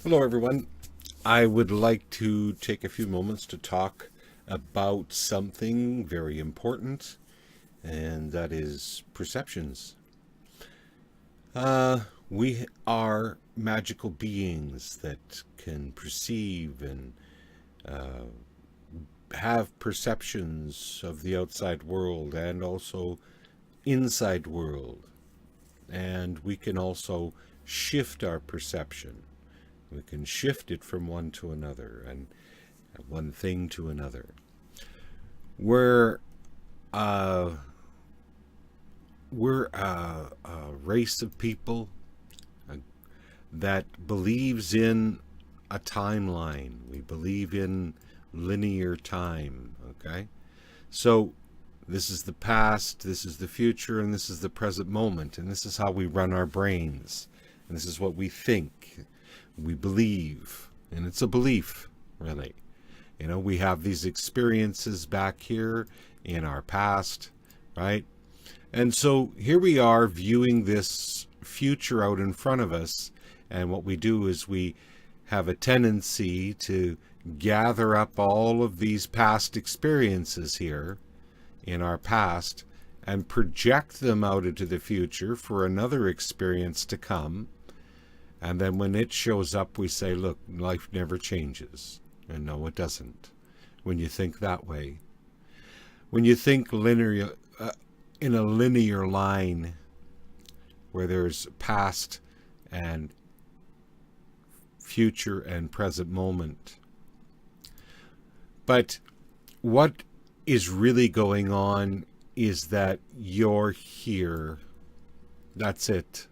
Hello, everyone. I would like to take a few moments to talk about something very important, and that is perceptions. We are magical beings that can perceive and have perceptions of the outside world and also inside world. And we can also shift our perception. We can shift it from one to another and one thing to another. We're uh, we're a race of people uh, that believes in a timeline. We believe in linear time. Okay, so this is the past, this is the future, and this is the present moment, and this is how we run our brains, and this is what we think, we believe, and it's a belief, really. We have these experiences back here in our past, right? And so here we are viewing this future out in front of us. And what we do is we have a tendency to gather up all of these past experiences here in our past and project them out into the future for another experience to come. And then when it shows up, we say, look, life never changes. And no, it doesn't. When you think that way, when you think linear, in a linear line where there's past and future and present moment. But what is really going on is that you're here. That's it.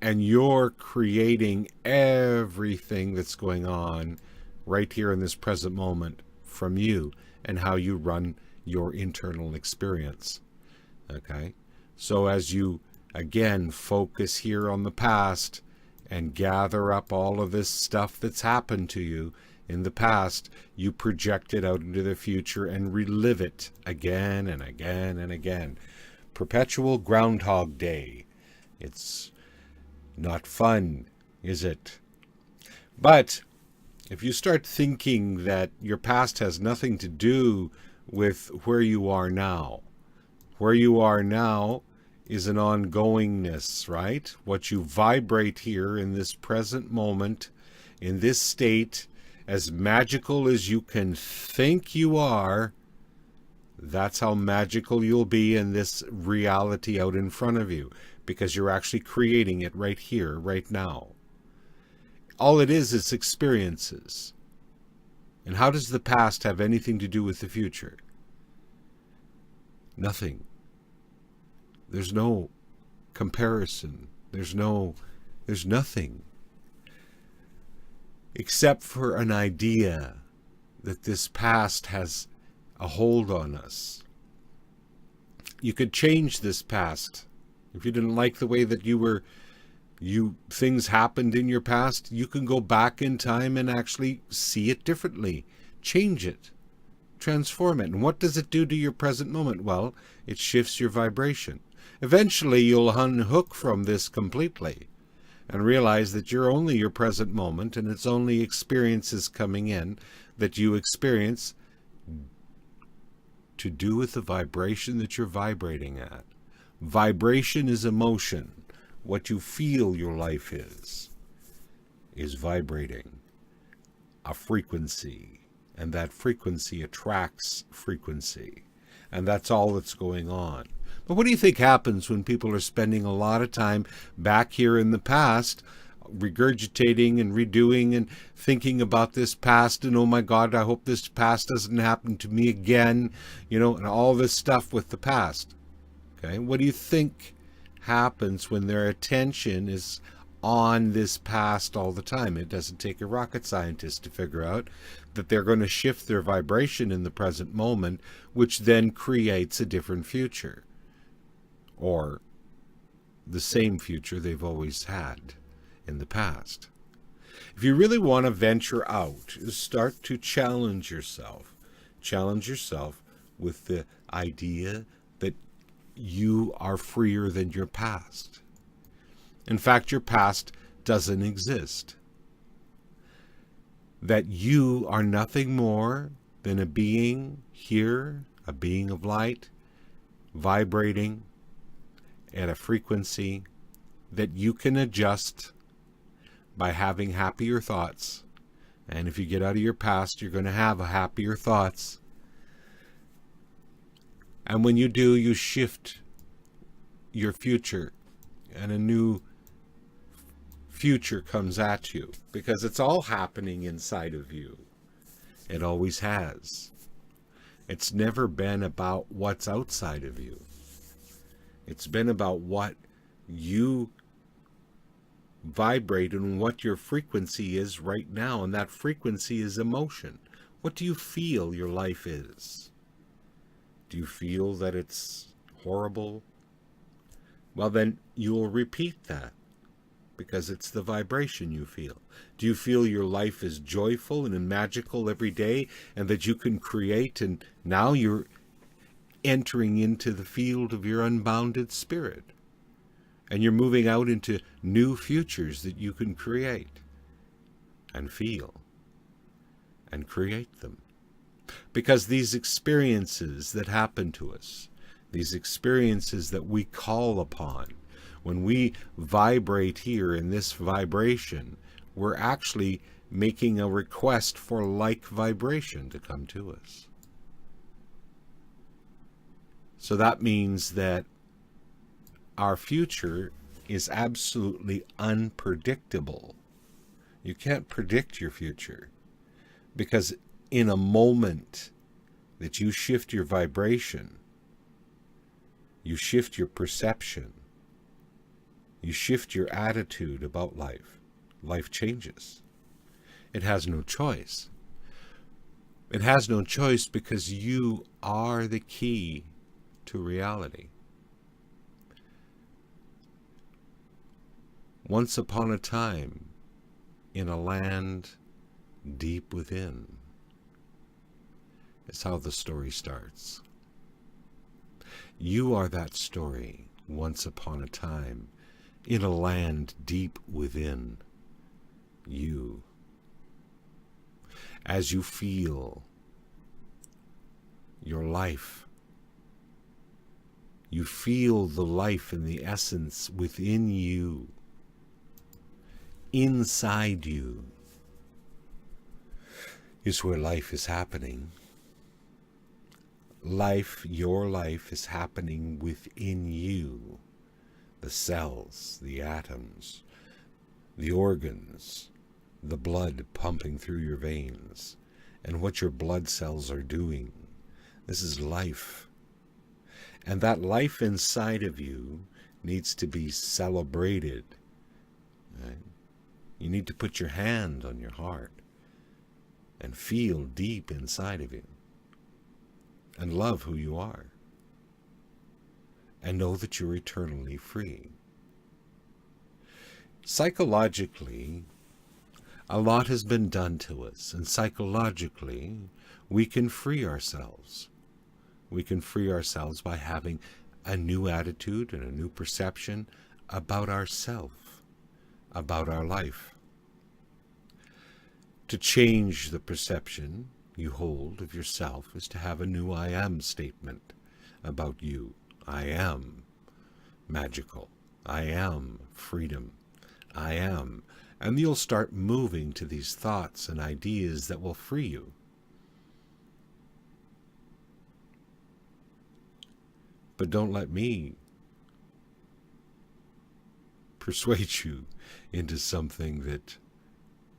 And you're creating everything that's going on right here in this present moment from you and how you run your internal experience. Okay? So as you, again, focus here on the past and gather up all of this stuff that's happened to you in the past, you project it out into the future and relive it again and again and again. Perpetual Groundhog Day. It's not fun, is it? But if you start thinking that your past has nothing to do with where you are now is an ongoingness, right? What you vibrate here in this present moment, in this state, as magical as you can think you are, that's how magical you'll be in this reality out in front of you, because you're actually creating it right here, right now. All it is experiences. And how does the past have anything to do with the future? Nothing. There's no comparison. There's nothing. Except for an idea that this past has a hold on us. You could change this past. If you didn't like the way that things happened in your past, you can go back in time and actually see it differently. Change it. Transform it. And what does it do to your present moment? Well, it shifts your vibration. Eventually, you'll unhook from this completely and realize that you're only your present moment, and it's only experiences coming in that you experience to do with the vibration that you're vibrating at. Vibration is emotion. What you feel your life is vibrating a frequency, and that frequency attracts frequency, and that's all that's going on. But what do you think happens when people are spending a lot of time back here in the past, regurgitating and redoing and thinking about this past, and oh my God, I hope this past doesn't happen to me again, and all this stuff with the past? Okay, what do you think happens when their attention is on this past all the time? It doesn't take a rocket scientist to figure out that they're going to shift their vibration in the present moment, which then creates a different future, or the same future they've always had in the past. If you really want to venture out, start to challenge yourself. Challenge yourself with the idea that you are freer than your past. In fact, your past doesn't exist. That you are nothing more than a being here, a being of light, vibrating at a frequency that you can adjust by having happier thoughts. And if you get out of your past, you're going to have happier thoughts. And when you do, you shift your future, and a new future comes at you, because it's all happening inside of you. It always has. It's never been about what's outside of you. It's been about what you vibrate and what your frequency is right now, and that frequency is emotion. What do you feel your life is? Do you feel that it's horrible? Well, then you will repeat that, because it's the vibration you feel. Do you feel your life is joyful and magical every day, and that you can create, and now you're entering into the field of your unbounded spirit, and you're moving out into new futures that you can create and feel and create them? Because these experiences that happen to us, these experiences that we call upon, when we vibrate here in this vibration, we're actually making a request for like vibration to come to us. So that means that our future is absolutely unpredictable. You can't predict your future, because in a moment that you shift your vibration, you shift your perception, you shift your attitude about life, life changes. It has no choice. It has no choice because you are the key to reality. Once upon a time, in a land deep within, is how the story starts. You are that story, once upon a time, in a land deep within you. As you feel your life, you feel the life and the essence within you, inside you, is where life is happening. Life, your life, is happening within you. The cells, the atoms, the organs, the blood pumping through your veins, and what your blood cells are doing. This is life. And that life inside of you needs to be celebrated. Right? You need to put your hand on your heart and feel deep inside of you and love who you are and know that you're eternally free. Psychologically, a lot has been done to us, and psychologically, we can free ourselves. We can free ourselves by having a new attitude and a new perception about ourself, about our life. To change the perception you hold of yourself is to have a new I am statement about you. I am magical. I am freedom. I am. And you'll start moving to these thoughts and ideas that will free you. But don't let me persuade you into something that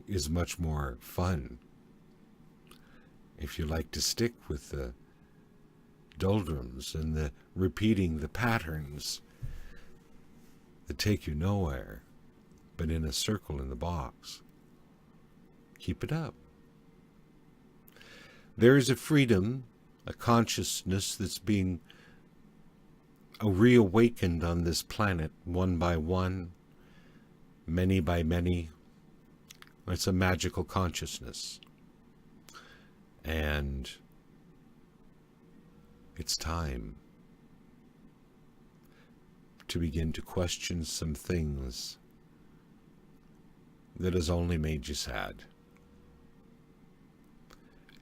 is much more fun. If you like to stick with the doldrums and the repeating the patterns that take you nowhere, but in a circle in the box, keep it up. There is a freedom, a consciousness that's being reawakened on this planet, one by one, many by many. It's a magical consciousness. And it's time to begin to question some things that has only made you sad.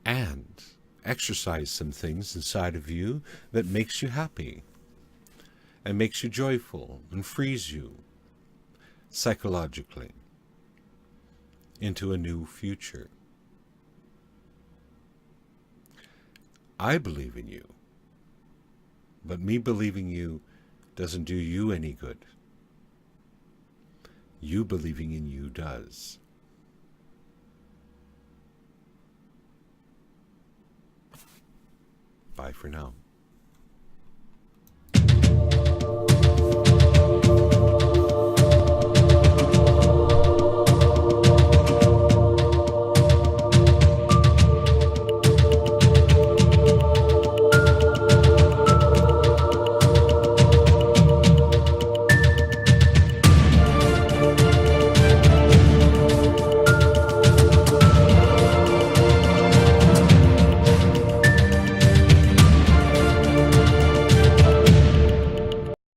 And exercise some things inside of you that makes you happy and makes you joyful and frees you psychologically into a new future. I believe in you, but me believing you doesn't do you any good. You believing in you does. Bye for now.